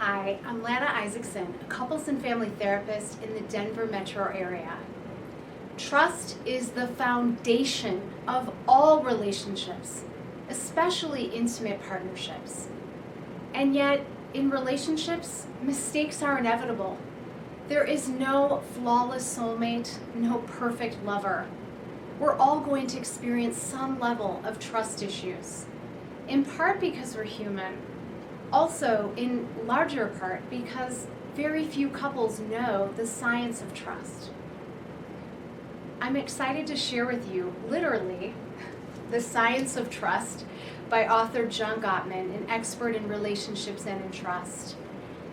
Hi, I'm Lana Isaacson, a couples and family therapist in the Denver metro area. Trust is the foundation of all relationships, especially intimate partnerships. And yet, in relationships, mistakes are inevitable. There is no flawless soulmate, no perfect lover. We're all going to experience some level of trust issues, in part because we're human. Also, in larger part, because very few couples know the science of trust. I'm excited to share with you, literally, The Science of Trust by author John Gottman, an expert in relationships and in trust.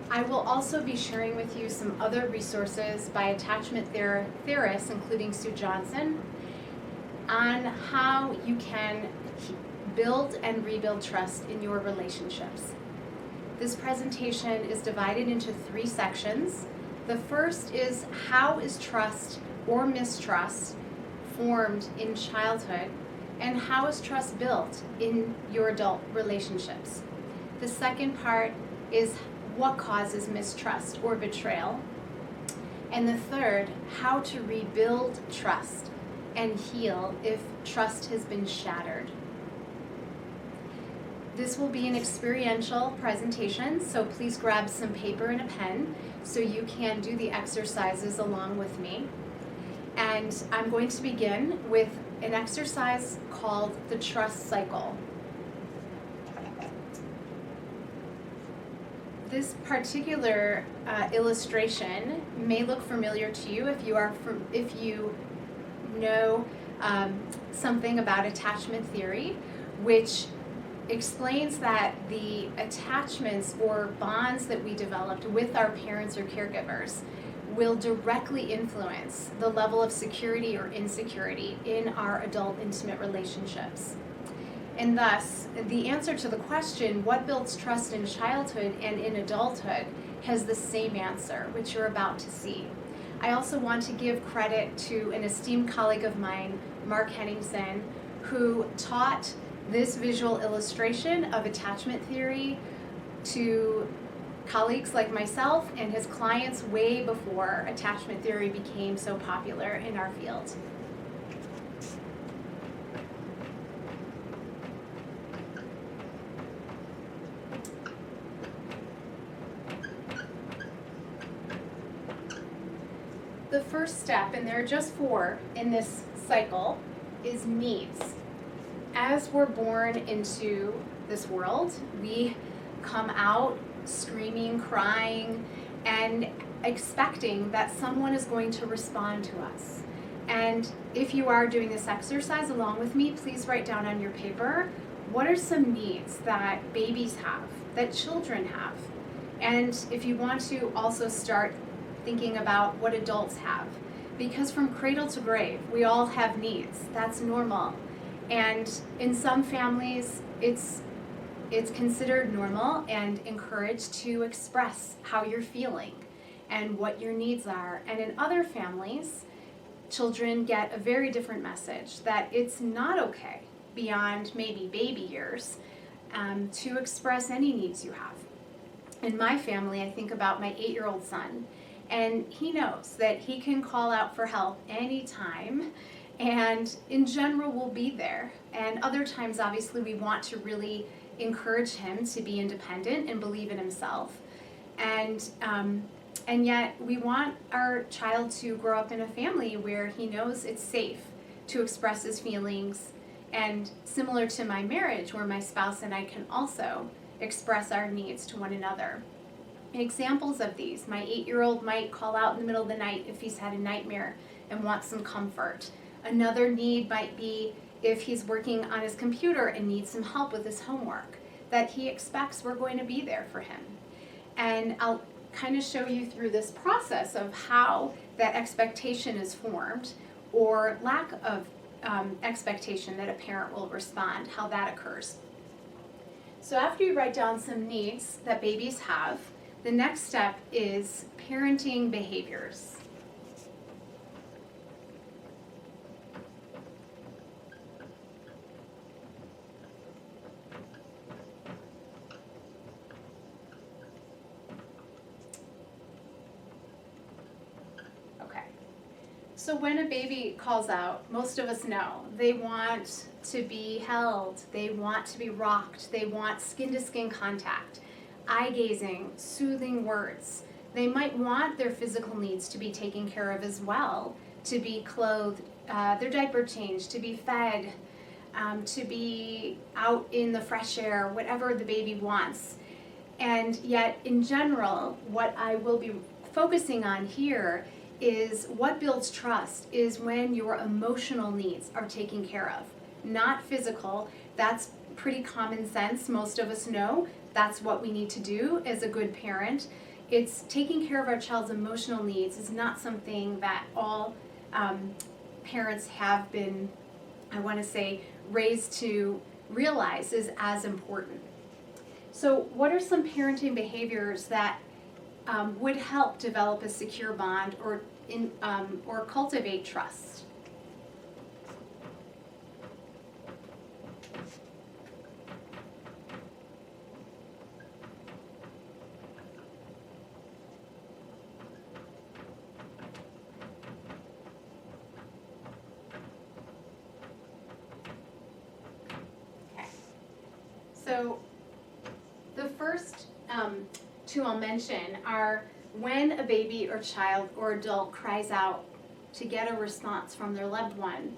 I will also be sharing with you some other resources by attachment theorists, including Sue Johnson, on how you can build and rebuild trust in your relationships. This presentation is divided into 3 sections. The first is how is trust or mistrust formed in childhood, and how is trust built in your adult relationships. The second part is what causes mistrust or betrayal. And the third, how to rebuild trust and heal if trust has been shattered. This will be an experiential presentation, so please grab some paper and a pen so you can do the exercises along with me. And I'm going to begin with an exercise called the trust cycle. This particular illustration may look familiar to you if you know something about attachment theory, which explains that the attachments or bonds that we developed with our parents or caregivers will directly influence the level of security or insecurity in our adult intimate relationships. And thus, the answer to the question, what builds trust in childhood and in adulthood, has the same answer, which you're about to see. I also want to give credit to an esteemed colleague of mine, Mark Henningsen, who taught this visual illustration of attachment theory to colleagues like myself and his clients way before attachment theory became so popular in our field. The first step, and there are just 4 in this cycle, is needs. As we're born into this world, we come out screaming, crying, and expecting that someone is going to respond to us. And if you are doing this exercise along with me, please write down on your paper, what are some needs that babies have, that children have? And if you want to also start thinking about what adults have, because from cradle to grave, we all have needs. That's normal. And in some families, it's considered normal and encouraged to express how you're feeling and what your needs are. And in other families, children get a very different message that it's not okay beyond maybe baby years to express any needs you have. In my family, I think about my 8-year-old son, and he knows that he can call out for help anytime. And in general, we'll be there. And other times, obviously, we want to really encourage him to be independent and believe in himself. And yet, we want our child to grow up in a family where he knows it's safe to express his feelings. And similar to my marriage, where my spouse and I can also express our needs to one another. Examples of these, my 8-year-old might call out in the middle of the night if he's had a nightmare and wants some comfort. Another need might be if he's working on his computer and needs some help with his homework, that he expects we're going to be there for him. And I'll kind of show you through this process of how that expectation is formed, or lack of expectation that a parent will respond, how that occurs. So after you write down some needs that babies have, the next step is parenting behaviors. So when a baby calls out, most of us know they want to be held, they want to be rocked, they want skin-to-skin contact, eye gazing, soothing words. They might want their physical needs to be taken care of as well, to be clothed, their diaper changed, to be fed, to be out in the fresh air, whatever the baby wants. And yet, in general, what I will be focusing on here is what builds trust is when your emotional needs are taken care of, not physical. That's pretty common sense. Most of us know that's what we need to do as a good parent. It's taking care of our child's emotional needs is not something that all parents have been, I want to say, raised to realize is as important. So what are some parenting behaviors that would help develop a secure bond or cultivate trust? Okay. So the first two I'll mention are when a baby or child or adult cries out to get a response from their loved one.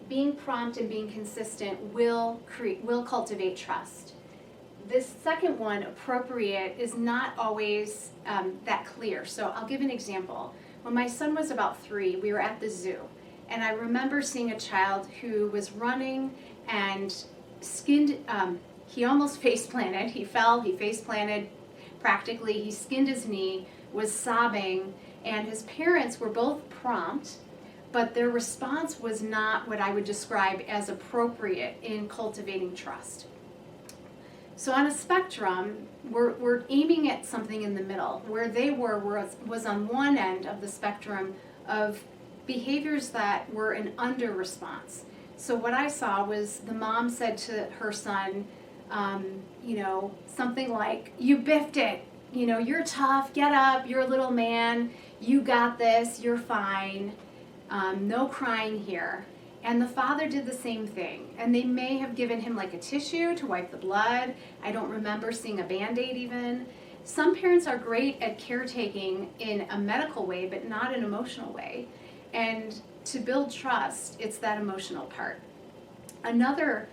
Being prompt and being consistent will cultivate trust. This second one, appropriate, is not always that clear. So I'll give an example. When my son was about 3, we were at the zoo, and I remember seeing a child who was running and he almost face planted. He fell, he face planted practically, he skinned his knee, was sobbing, and his parents were both prompt, but their response was not what I would describe as appropriate in cultivating trust. So on a spectrum, we're aiming at something in the middle. Where they was on one end of the spectrum of behaviors that were an under response. So what I saw was the mom said to her son, something like, "You biffed it. You're tough, get up, you're a little man, you got this, you're fine, no crying here." And the father did the same thing. And they may have given him like a tissue to wipe the blood. I don't remember seeing a Band-Aid even. Some parents are great at caretaking in a medical way, but not an emotional way. And to build trust, it's that emotional part. Another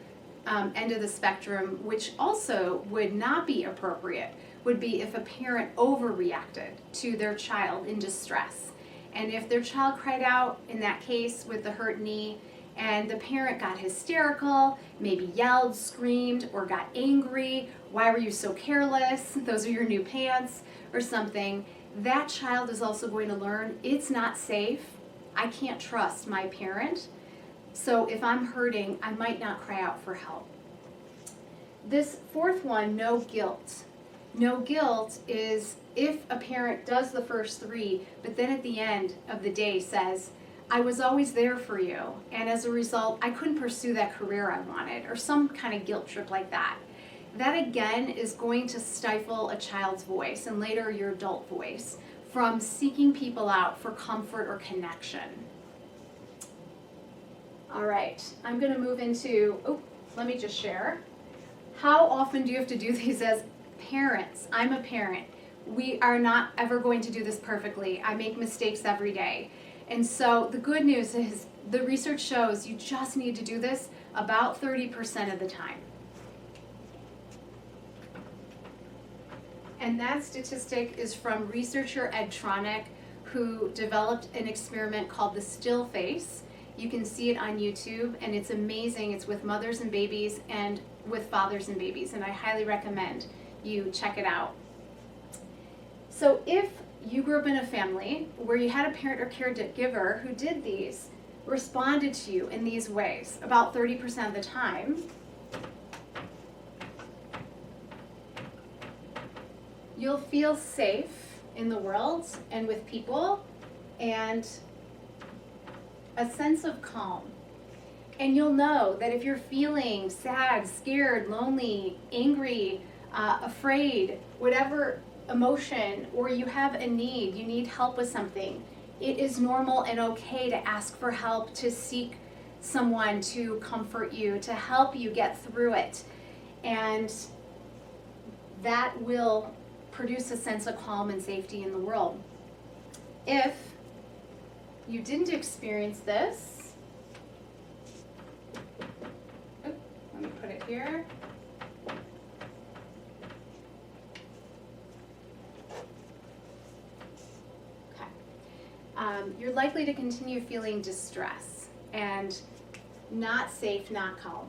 end of the spectrum, which also would not be appropriate, would be if a parent overreacted to their child in distress. And if their child cried out, in that case with the hurt knee, and the parent got hysterical, maybe yelled, screamed, or got angry, "Why were you so careless? Those are your new pants," or something, that child is also going to learn it's not safe. I can't trust my parent. So if I'm hurting, I might not cry out for help. This fourth one, no guilt. No guilt is if a parent does the first 3, but then at the end of the day says, "I was always there for you, and as a result, I couldn't pursue that career I wanted," or some kind of guilt trip like that. That again is going to stifle a child's voice, and later your adult voice, from seeking people out for comfort or connection. All right, I'm going to move into, let me just share. How often do you have to do these as parents? I'm a parent. We are not ever going to do this perfectly. I make mistakes every day. And so the good news is the research shows you just need to do this about 30% of the time. And that statistic is from researcher Ed Tronick, who developed an experiment called the still face. You can see it on YouTube, and it's amazing. It's with mothers and babies and with fathers and babies, and I highly recommend you check it out. So if you grew up in a family where you had a parent or caregiver who did these, responded to you in these ways about 30% of the time, you'll feel safe in the world and with people, and a sense of calm. And you'll know that if you're feeling sad, scared, lonely, angry, afraid, whatever emotion, or you have a need, you need help with something, It is normal and okay to ask for help, to seek someone to comfort you, to help you get through it. And that will produce a sense of calm and safety in the world. If you didn't experience this, let me put it here. You're likely to continue feeling distress and not safe, not calm.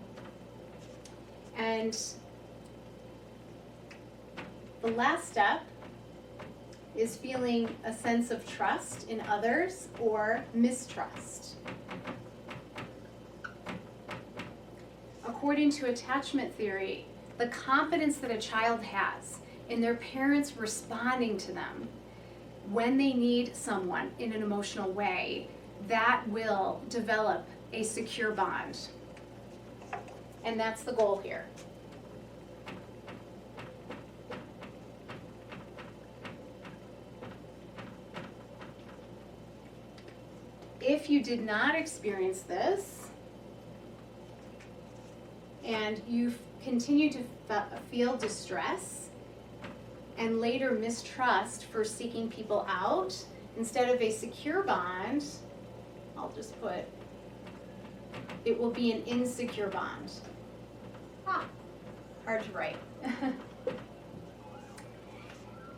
And the last step is feeling a sense of trust in others or mistrust. According to attachment theory, the confidence that a child has in their parents responding to them when they need someone in an emotional way, that will develop a secure bond. And that's the goal here. If you did not experience this, and you continue to feel distress, and later mistrust for seeking people out, instead of a secure bond, I'll just put, it will be an insecure bond. Hard to write.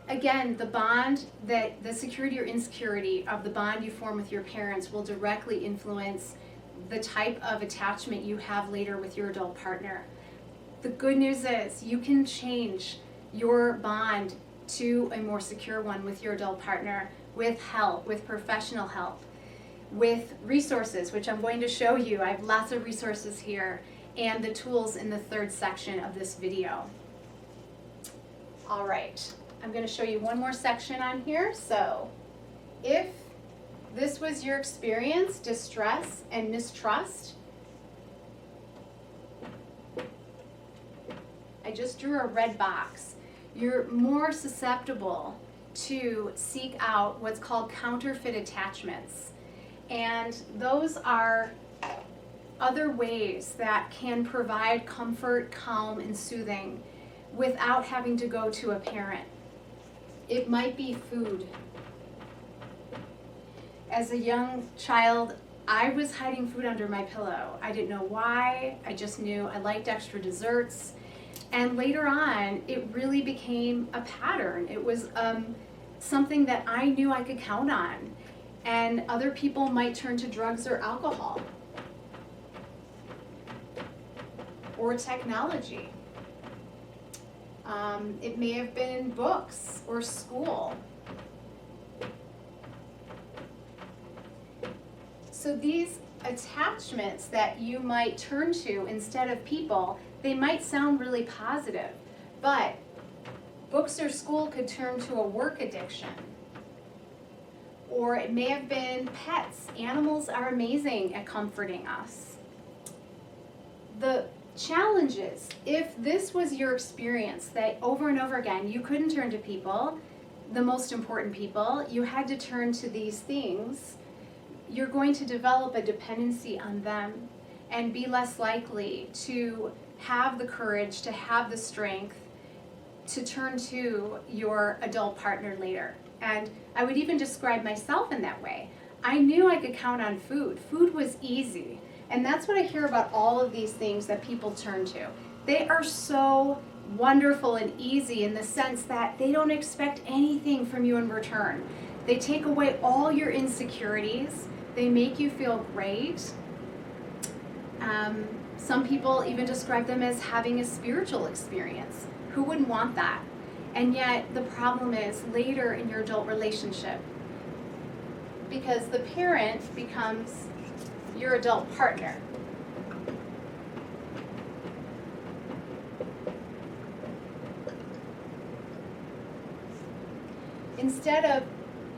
Again, the bond, the security or insecurity of the bond you form with your parents will directly influence the type of attachment you have later with your adult partner. The good news is you can change your bond to a more secure one with your adult partner, with help, with professional help, with resources, which I'm going to show you. I have lots of resources here, and the tools in the third section of this video. All right, I'm going to show you one more section on here. So if this was your experience, distress and mistrust, I just drew a red box. You're more susceptible to seek out what's called counterfeit attachments. And those are other ways that can provide comfort, calm, and soothing without having to go to a parent. It might be food. As a young child, I was hiding food under my pillow. I didn't know why. I just knew I liked extra desserts. And later on, it really became a pattern. It was something that I knew I could count on. And other people might turn to drugs or alcohol or technology. It may have been books or school. So these attachments that you might turn to instead of people, they might sound really positive, but books or school could turn to a work addiction. Or it may have been pets. Animals are amazing at comforting us. The challenge is, if this was your experience, that over and over again you couldn't turn to people, the most important people, you had to turn to these things, you're going to develop a dependency on them and be less likely to have the courage, to have the strength to turn to your adult partner later. And I would even describe myself in that way. I knew I could count on food. Food was easy. And that's what I hear about all of these things that people turn to. They are so wonderful and easy in the sense that they don't expect anything from you in return. They take away all your insecurities. They make you feel great. Some people even describe them as having a spiritual experience. Who wouldn't want that? And yet the problem is later in your adult relationship, because the parent becomes your adult partner. Instead of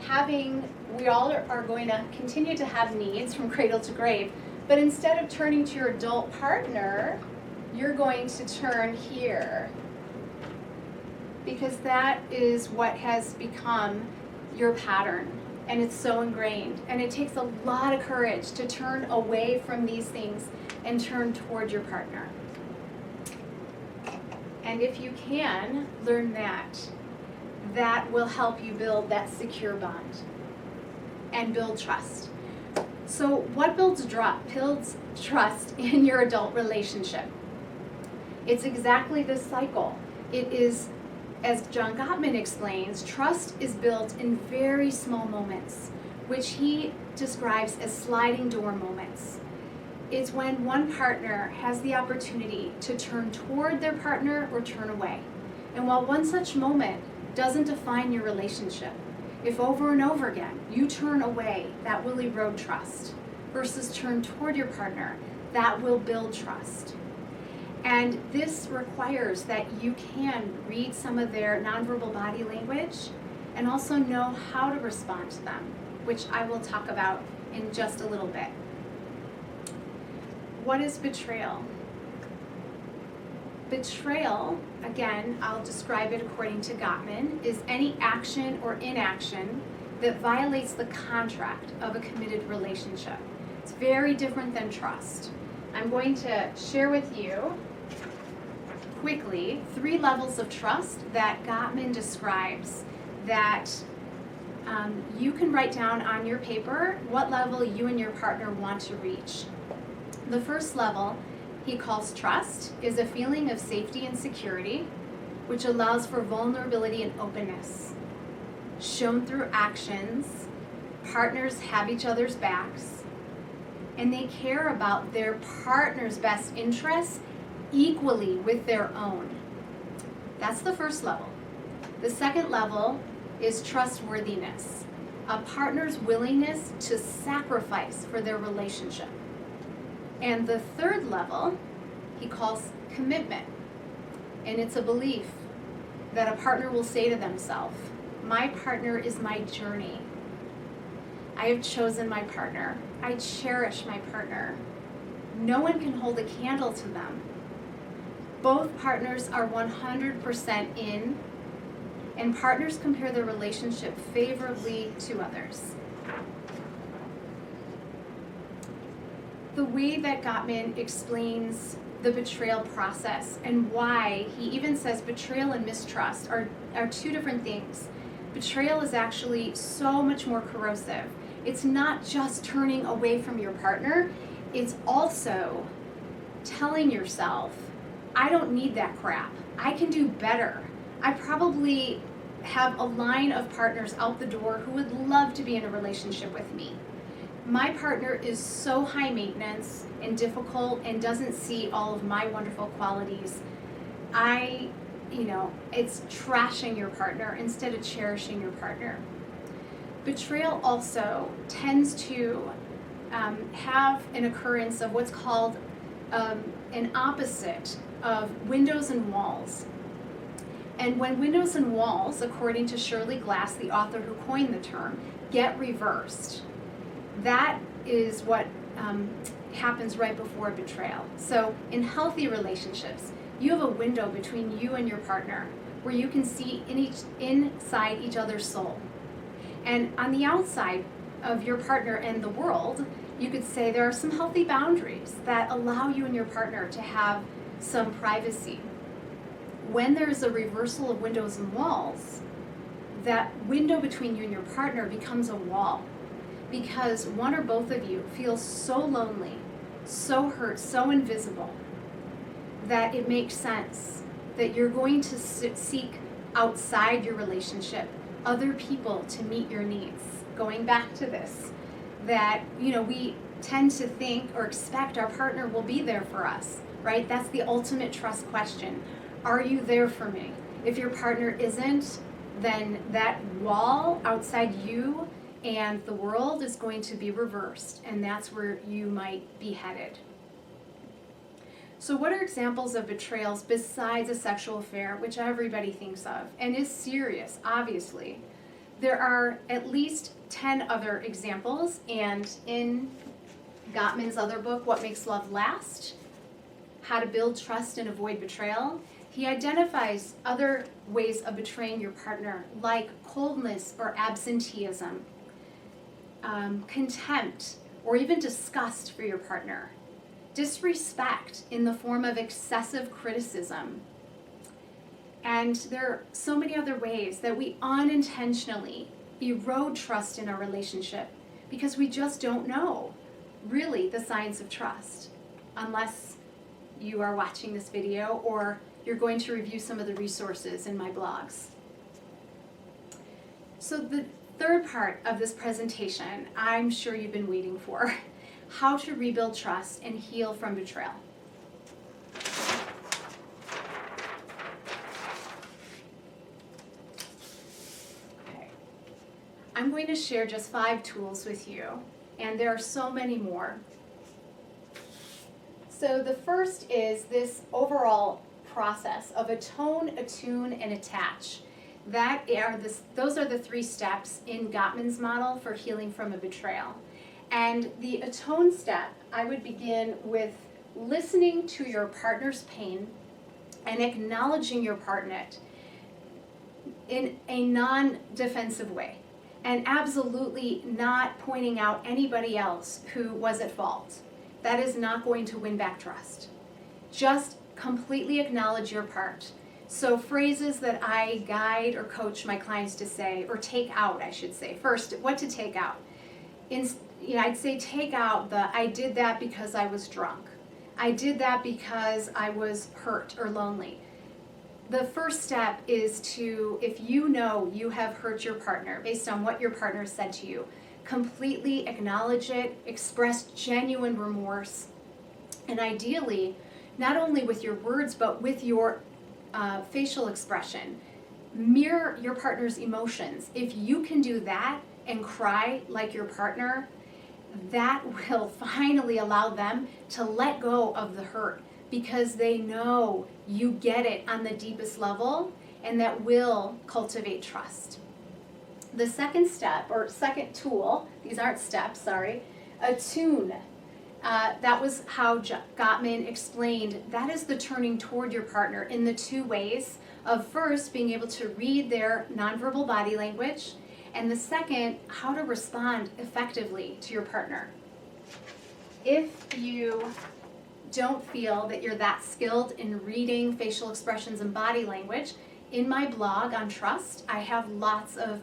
having, we all are going to continue to have needs from cradle to grave, but instead of turning to your adult partner, you're going to turn here. Because that is what has become your pattern. And it's so ingrained. And it takes a lot of courage to turn away from these things and turn toward your partner. And if you can learn that, that will help you build that secure bond and build trust. So what builds trust in your adult relationship? It's exactly this cycle. It is, as John Gottman explains, trust is built in very small moments, which he describes as sliding door moments. It's when one partner has the opportunity to turn toward their partner or turn away. And while one such moment doesn't define your relationship, if over and over again you turn away, that will erode trust, versus turn toward your partner, that will build trust. And this requires that you can read some of their nonverbal body language and also know how to respond to them, which I will talk about in just a little bit. What is betrayal? Betrayal, again, I'll describe it according to Gottman, is any action or inaction that violates the contract of a committed relationship. It's very different than trust. I'm going to share with you quickly 3 levels of trust that Gottman describes that you can write down on your paper what level you and your partner want to reach. The first level he calls trust is a feeling of safety and security, which allows for vulnerability and openness. Shown through actions, partners have each other's backs, and they care about their partner's best interests equally with their own. That's the first level. The second level is trustworthiness, a partner's willingness to sacrifice for their relationship. And the third level he calls commitment, and it's a belief that a partner will say to themselves, my partner is my journey. I have chosen my partner. I cherish my partner. No one can hold a candle to them. Both partners are 100% in, and partners compare their relationship favorably to others. The way that Gottman explains the betrayal process and why he even says betrayal and mistrust are 2 different things. Betrayal is actually so much more corrosive. It's not just turning away from your partner, it's also telling yourself, I don't need that crap. I can do better. I probably have a line of partners out the door who would love to be in a relationship with me. My partner is so high maintenance and difficult and doesn't see all of my wonderful qualities. It's trashing your partner instead of cherishing your partner. Betrayal also tends to have an occurrence of what's called an opposite of windows and walls. And when windows and walls, according to Shirley Glass, the author who coined the term, get reversed, that is what happens right before betrayal. So in healthy relationships, you have a window between you and your partner where you can see inside each other's soul. And on the outside of your partner and the world, you could say there are some healthy boundaries that allow you and your partner to have some privacy. When there's a reversal of windows and walls, that window between you and your partner becomes a wall, because one or both of you feel so lonely, so hurt, so invisible, that it makes sense that you're going to seek outside your relationship other people to meet your needs. Going back to this, that we tend to think or expect our partner will be there for us, right? That's the ultimate trust question. Are you there for me? If your partner isn't, then that wall outside you and the world is going to be reversed, and that's where you might be headed. So what are examples of betrayals besides a sexual affair, which everybody thinks of and is serious, obviously? There are at least 10 other examples, and in Gottman's other book, What Makes Love Last, How to Build Trust and Avoid Betrayal, he identifies other ways of betraying your partner, like coldness or absenteeism. contempt or even disgust for your partner, disrespect in the form of excessive criticism. And there are so many other ways that we unintentionally erode trust in our relationship because we just don't know really the signs of trust unless you are watching this video or you're going to review some of the resources in my blogs. So the third part of this presentation, I'm sure you've been waiting for, how to rebuild trust and heal from betrayal. Okay. I'm going to share just 5 tools with you, and there are so many more. So the first is this overall process of atone, attune, and attach. Those are the 3 steps in Gottman's model for healing from a betrayal. And the atone step, I would begin with listening to your partner's pain and acknowledging your partner in a non-defensive way, and absolutely not pointing out anybody else who was at fault. That is not going to win back trust. Just completely acknowledge your part. So phrases that I guide or coach my clients to say, or take out, I should say. First, what to take out. I'd say take out I did that because I was drunk. I did that because I was hurt or lonely. The first step is to, if you know you have hurt your partner based on what your partner said to you, completely acknowledge it, express genuine remorse, and ideally, not only with your words, but with your facial expression. Mirror your partner's emotions. If you can do that and cry like your partner, that will finally allow them to let go of the hurt because they know you get it on the deepest level, and that will cultivate trust. The second step, or second tool, these aren't steps, sorry, attune. That was how Gottman explained that is the turning toward your partner in the 2 ways of first being able to read their nonverbal body language, and the second, how to respond effectively to your partner. If you don't feel that you're that skilled in reading facial expressions and body language, in my blog on trust, I have lots of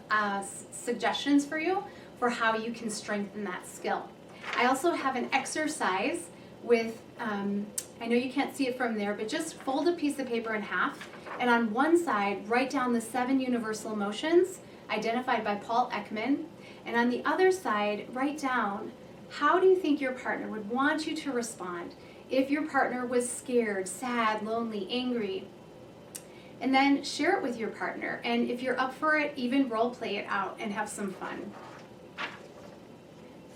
suggestions for you for how you can strengthen that skill. I also have an exercise with, I know you can't see it from there, but just fold a piece of paper in half, and on one side, write down the 7 universal emotions identified by Paul Ekman, and on the other side, write down how do you think your partner would want you to respond if your partner was scared, sad, lonely, angry. And then share it with your partner, and if you're up for it, even role play it out and have some fun.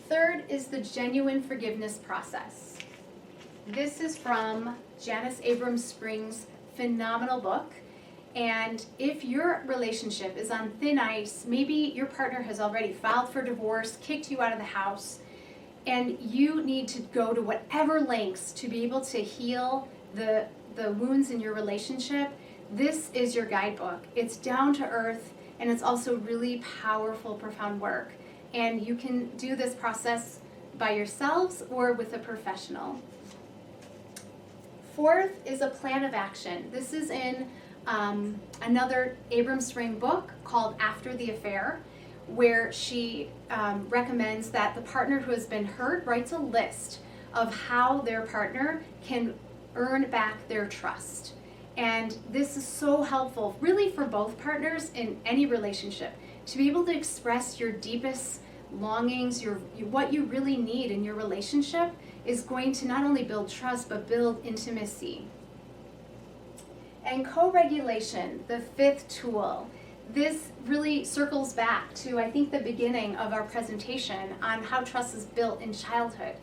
Third is the genuine forgiveness process. This is from Janice Abrams Spring's phenomenal book. And if your relationship is on thin ice, maybe your partner has already filed for divorce, kicked you out of the house, and you need to go to whatever lengths to be able to heal the wounds in your relationship, this is your guidebook. It's down to earth, and it's also really powerful, profound work. And you can do this process by yourselves or with a professional. Fourth is a plan of action. This is in another Abrams Spring book called After the Affair, where she recommends that the partner who has been hurt writes a list of how their partner can earn back their trust. And this is so helpful, really, for both partners in any relationship, to be able to express your deepest longings, what you really need in your relationship is going to not only build trust, but build intimacy. And co-regulation, the 5th tool. This really circles back to, I think, the beginning of our presentation on how trust is built in childhood.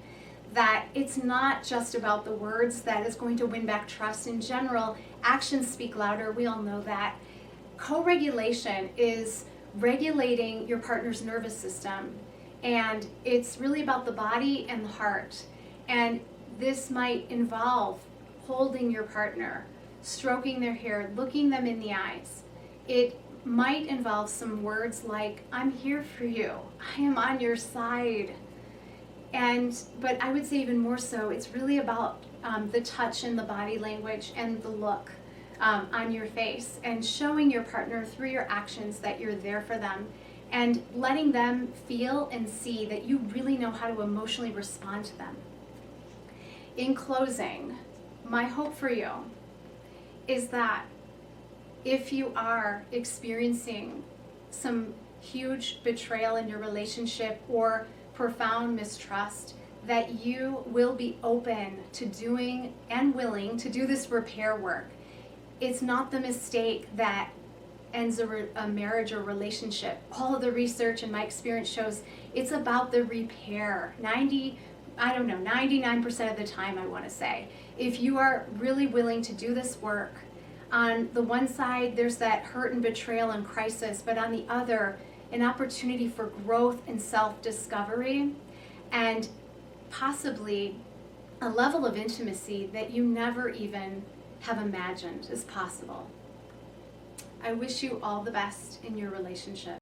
That it's not just about the words that is going to win back trust. In general, actions speak louder. We all know that. Co-regulation is regulating your partner's nervous system. And it's really about the body and the heart. And this might involve holding your partner, stroking their hair, looking them in the eyes. It might involve some words like, I'm here for you, I am on your side. But I would say even more so, it's really about the touch and the body language and the look on your face, and showing your partner through your actions that you're there for them, and letting them feel and see that you really know how to emotionally respond to them. In closing, my hope for you is that if you are experiencing some huge betrayal in your relationship or profound mistrust, that you will be open to doing and willing to do this repair work. It's not the mistake that ends a marriage or relationship. All of the research and my experience shows it's about the repair. 99% of the time, I want to say. If you are really willing to do this work, on the one side, there's that hurt and betrayal and crisis, but on the other, an opportunity for growth and self-discovery, and possibly a level of intimacy that you never even have imagined is possible. I wish you all the best in your relationship.